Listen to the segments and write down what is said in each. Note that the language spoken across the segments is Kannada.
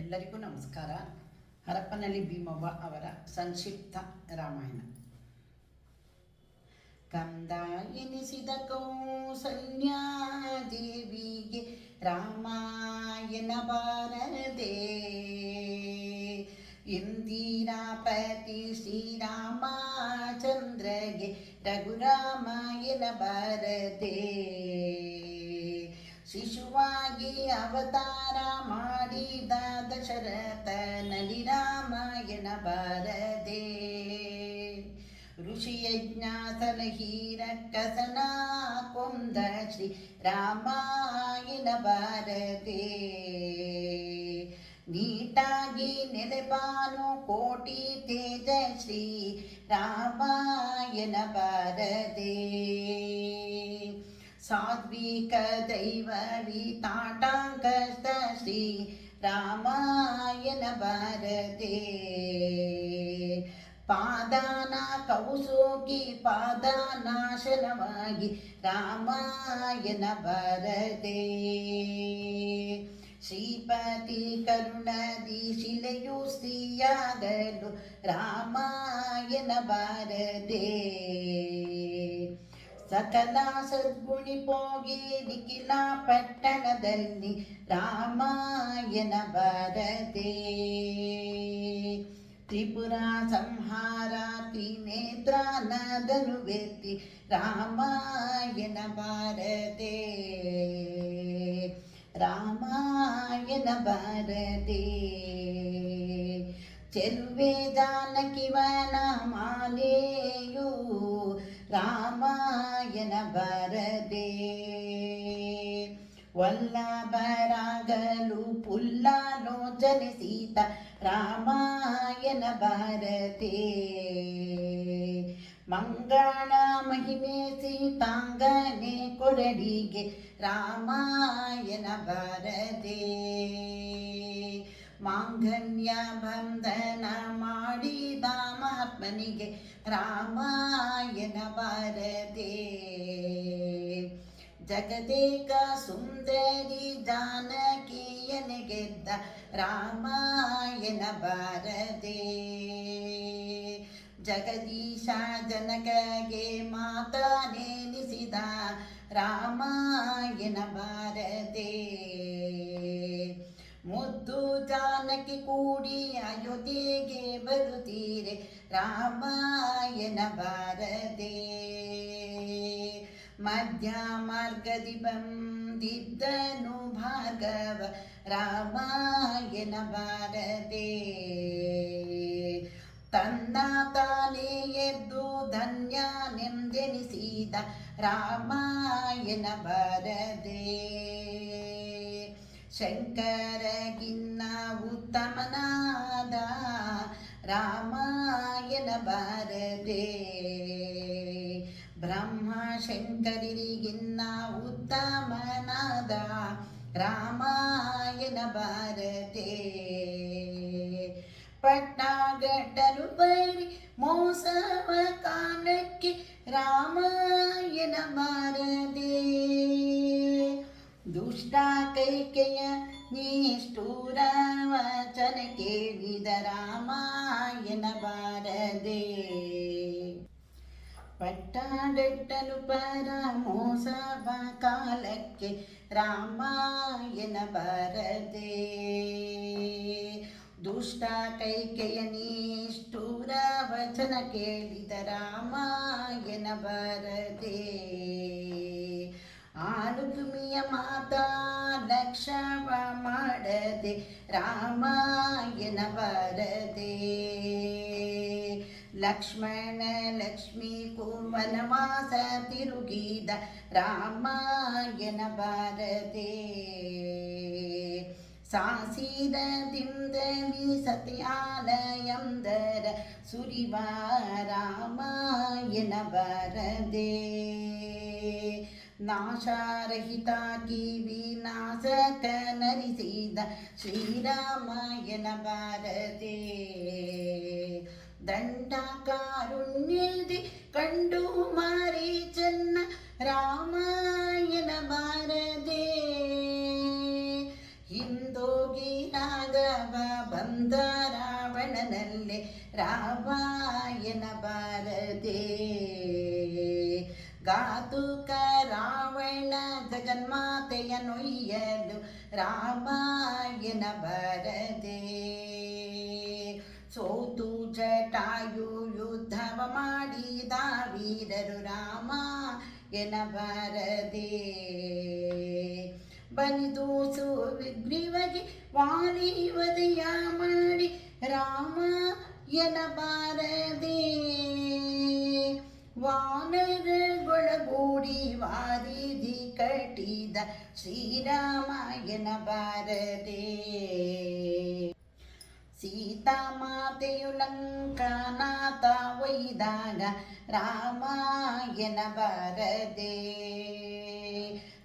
ಎಲ್ಲರಿಗೂ ನಮಸ್ಕಾರ. ಹರಪನಹಳ್ಳಿ ಭೀಮವ್ವ ಅವರ ಸಂಕ್ಷಿಪ್ತ ರಾಮಾಯಣ. ಕಂದ ಎನಿಸಿದ ಕೌಸಲ್ಯಾದೇವಿಗೆ ರಾಮಾಯಣ ಬಾರದೆ, ಇಂದಿರಾಪತಿ ಶ್ರೀರಾಮಚಂದ್ರಗೆ ರಘುರಾಮಾಯಣ ಬಾರದೆ, ಶಿಶುವಾಗಿ ಅವತಾರ ಮಾಡಿದ ದಶರಥನಲ್ಲಿ ರಾಮಾಯಣ ಬಾರದೆ, ಋಷಿಯಜ್ಞ ಸಲಹಿ ರಕ್ಕಸನ ಕೊಂದ ಶ್ರೀ ರಾಮಾಯಣ ಬಾರದೆ, ನೀಟಾಗಿ ನೆಲೆಬಾನು ಕೋಟಿ ತೇಜ ಶ್ರೀ ರಾಮಾಯಣ ಬಾರದೆ, ಸಾತ್ವಿಕ ದೈವವಿ ತಾಟಾಂಕಸ್ಥ ಶ್ರೀ ರಾಮಾಯಣ ಬಾರದೆ, ಪಾದಾನ ಕೌಸುಕಿ ಪಾದನಾಶನವಾಗಿ ರಾಮಾಯಣ ಬಾರದೆ, ಶ್ರೀಪತಿ ಕರುಣದಿ ಶಿಲೆಯು ಸ್ತ್ರೀಯಾಗಲು ರಾಮಾಯಣ ಬಾರದೆ, ಸಕಲ ಸದ್ಗುಣಿ ಪೋಗಿ ನಿಖಿಲ ಪಟ್ಟಣದಲ್ಲಿ ರಾಮಾಯಣ ಬಾರದೆ, ತ್ರಿಪುರ ಸಂಹಾರ ತ್ರಿನೇತ್ರನದನು ವ್ಯಕ್ತಿ ರಾಮಾಯಣ ಬಾರದೆ, ರಾಮಾಯಣ ಬಾರದೆ, ಚೆಲುವೆ ಜಾನಕಿವನ ಮಾಲೆಯು ರಾಮಾಯಣ ಬಾರದೆ, ವಲ್ಲಭರಾಗಲು ಪುಲ್ಲಲೋಚನೆ ಸೀತಾ ರಾಮಾಯಣ ಬಾರದೆ, ಮಂಗಳ ಮಹಿಮೆ ಸೀತಾಂಗನೆ ಕೊರಡಿಗೆ ರಾಮಾಯಣ ಬಾರದೆ, ಮಾಂಗಲ್ಯ ಬಂಧನ ಮಾಡಿದ ಮಹಾತ್ಮನಿಗೆ ರಾಮಾಯಣ ಬಾರದೆ, ಜಗದೇಕ ಸುಂದರಿ ಜಾನಕಿಯನೆ ಗೆದ್ದ ರಾಮಾಯಣ ಬಾರದೆ, ಜಗದೀಶ ಜನಕಗೆ ಮಾತನೆನಿಸಿದ ರಾಮಾಯಣ ಬಾರದೆ, ಮುದ್ದು ಜಾನಕಿ ಕೂಡಿ ಅಯೋಧ್ಯೆಗೆ ಬರುತ್ತೀರೆ ರಾಮಾಯಣ ಬಾರದೆ, ಮಧ್ಯ ಮಾರ್ಗದಿ ಬಂದಿದ್ದನು ಭಾರ್ಗವ ರಾಮಾಯಣ ಬಾರದೆ, ತನ್ನ ತಾನೇ ಎದ್ದು ಧನ್ಯನೆಂದೆನಿಸಿದ ರಾಮಾಯಣ ಬಾರದೆ, ಶಂಕರಗಿನ್ನ ಉತ್ತಮನಾದ ರಾಮಾಯಣ ಬಾರದೆ, ಬ್ರಹ್ಮ ಶಂಕರಿಗಿನ್ನ ಉತ್ತಮನಾದ ರಾಮಾಯಣ ಬಾರದೆ, ಪಟ್ಟಗಟ್ಟಲು ಬರಿ ಮೋಸವ ಕಾಣಕ್ಕೆ ರಾಮಾಯಣ ಬಾರದೆ, ದುಷ್ಟ ಕೈಕೆಯ ನಿಷ್ಠುರ ವಚನ ಕೇಳಿದ ರಾಮಾಯಣ ಬಾರದೆ, ಪಟ್ಟಗಟ್ಟಲು ಪರ ಮೋಸವ ಕಾಲಕ್ಕೆ ರಾಮಾಯಣ ಬಾರದೆ, ದುಷ್ಟ ಕೈಕೆಯ ನಿಷ್ಠುರ ವಚನ ಕೇಳಿದ ರಾಮಾಯಣ ಬಾರದೆ, ಆಲುಗುಮಿಯ ಮಾತಾ ಲಕ್ಷವ ಮಾಡದೆ ರಾಮಾಯಣ ಬಾರದೆ, ಲಕ್ಷ್ಮಣ ಲಕ್ಷ್ಮೀ ವನವಾಸ ತಿರುಗಿದ ರಾಮಾಯಣ ಬಾರದೆ, ಸಾಸಿರದಿಂದಲಿ ಸತ್ಯಾಲಯಂದರ ಸುರಿವ ರಾಮಾಯಣ ಬಾರದೆ, ನಾಶರಹಿತಾಗಿ ವಿನಾಶಕ ನರಿಸಿದ ಶ್ರೀರಾಮಾಯಣ ಬಾರದೆ, ದಂಡ ಕಾರುಣ್ಯದಿ ಕಂಡು ಮಾರೀಚನ್ನ ರಾಮಾಯಣ ಬಾರದೆ, ಹಿಂದೋಗಿ ನಾಗ ಬಂದ ರಾವಣನಲ್ಲೇ ರಾಮಾಯಣ ಬಾರದೆ ಘಾತುಕ ರಾವಣ ಜಗನ್ಮಾತೆಯ ನೊಯ್ಯಲು ರಾಮಾಯಣ ಬಾರದೆ ಸೋತು ಜಟಾಯು ಯುದ್ಧವ ಮಾಡಿದ ವೀರರು ರಾಮಾಯಣ ಬಾರದೆ ಬನಿದು ಸುಗ್ರೀವಗೆ ವಾಲಿವದೆಯ ಮಾಡಿ ರಾಮಾಯಣ ಬಾರದೆ ವಾನರಗೊಳಗೂಡಿ ವಾರಿಧಿ ಕಟ್ಟಿದ ಶ್ರೀರಾಮಾಯಣ ಬಾರದೆ ಸೀತಾಮಾತೆಯು ಲಂಕಾನಾಥ ಒಯ್ದಾಗ ರಾಮಾಯಣ ಬಾರದೆ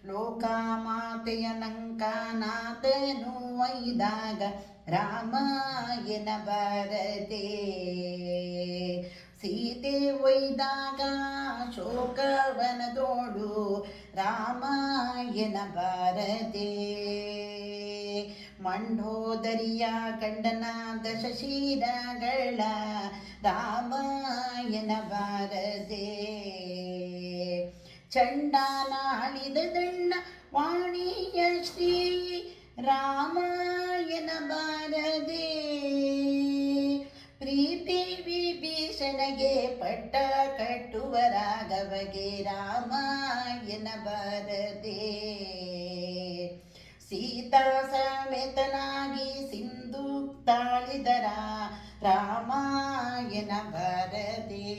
ಲೋಕಮಾತೆಯ ಲಂಕಾನಾಥನು ಒಯ್ದಾಗ ರಾಮಾಯಣ ಬಾರದೆ ಸೀತೆ ಒಯ್ದಾಗ ಶೋಕವನದೋಡು ರಾಮಾಯಣ ಬಾರದೆ ಮಂಡೋದರಿಯ ಕಂಡನ ದಶಶಿರಗಳ ರಾಮಾಯಣ ಬಾರದೆ ಚಂಡಾಲಾಳಿದ ದಂಡ ವಾಣಿಯ ಶ್ರೀ ರಾಮಾಯಣ ಬಾರದೆ ಪ್ರೀತಿ ವಿಭೀಷಣಗೆ ಪಟ್ಟ ಕಟ್ಟುವ ರಾಘವಗೆ ರಾಮಾಯಣ ಬಾರದೆ ಸೀತಾ ಸಮೇತನಾಗಿ ಸಿಂಧು ತಾಳಿದರ ರಾಮಾಯಣ ಬಾರದೆ